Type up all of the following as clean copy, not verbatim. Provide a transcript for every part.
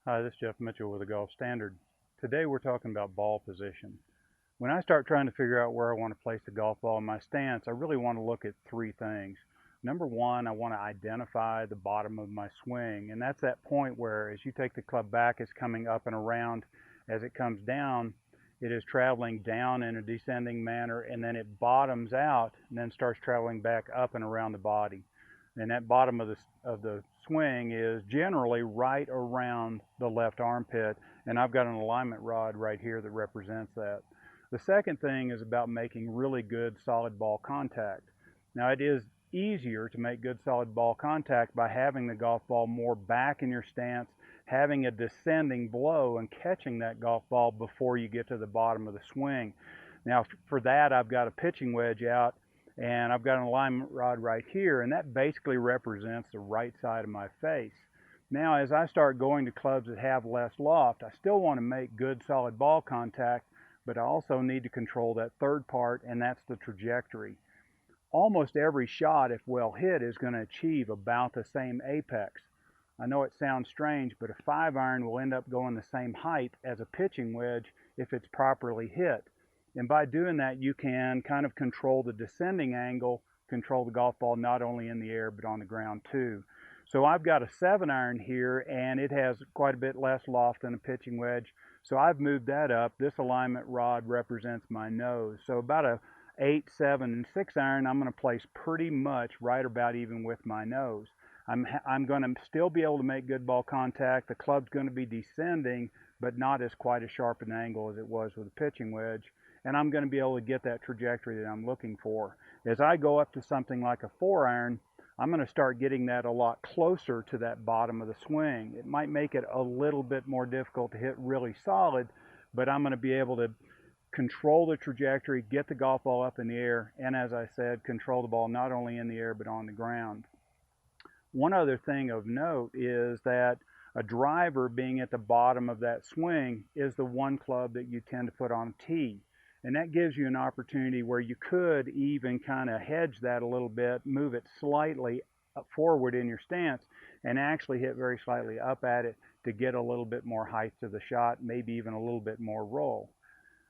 Hi, this is Jeff Mitchell with the Golf Standard. Today we're talking about ball position. When I start trying to figure out where I want to place the golf ball in my stance, I really want to look at three things. Number one, I want to identify the bottom of my swing, and that's that point where as you take the club back, it's coming up and around. As it comes down, it is traveling down in a descending manner, and then it bottoms out and then starts traveling back up and around the body. And that bottom of the swing is generally right around the left armpit, and I've got an alignment rod right here that represents that. The second thing is about making really good solid ball contact. Now it is easier to make good solid ball contact by having the golf ball more back in your stance, having a descending blow and catching that golf ball before you get to the bottom of the swing. Now for that I've got a pitching wedge out and I've got an alignment rod right here, and that basically represents the right side of my face. Now as I start going to clubs that have less loft, I still want to make good solid ball contact, but I also need to control that third part, and that's the trajectory. Almost every shot, if well hit, is going to achieve about the same apex. I know it sounds strange, but a 5-iron will end up going the same height as a pitching wedge if it's properly hit. And by doing that, you can kind of control the descending angle, control the golf ball not only in the air but on the ground too. So I've got a 7-iron here, and it has quite a bit less loft than a pitching wedge. So I've moved that up. This alignment rod represents my nose. So about a 8, 7, and 6-iron, I'm going to place pretty much right about even with my nose. I'm going to still be able to make good ball contact. The club's going to be descending, but not as quite as sharp an angle as it was with a pitching wedge. And I'm going to be able to get that trajectory that I'm looking for. As I go up to something like a 4-iron, I'm going to start getting that a lot closer to that bottom of the swing. It might make it a little bit more difficult to hit really solid, but I'm going to be able to control the trajectory, get the golf ball up in the air, and as I said, control the ball not only in the air but on the ground. One other thing of note is that a driver being at the bottom of that swing is the one club that you tend to put on a tee. And that gives you an opportunity where you could even kind of hedge that a little bit, move it slightly forward in your stance, and actually hit very slightly up at it to get a little bit more height to the shot, maybe even a little bit more roll.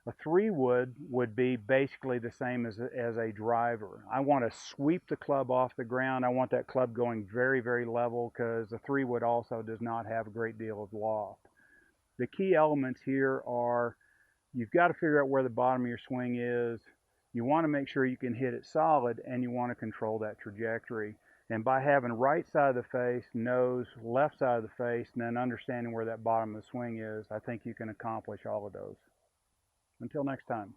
A 3-wood would be basically the same as a driver. I want to sweep the club off the ground. I want that club going very, very level because the 3-wood also does not have a great deal of loft. The key elements here are you've got to figure out where the bottom of your swing is. You want to make sure you can hit it solid, and you want to control that trajectory. And by having right side of the face, nose, left side of the face, and then understanding where that bottom of the swing is, I think you can accomplish all of those. Until next time.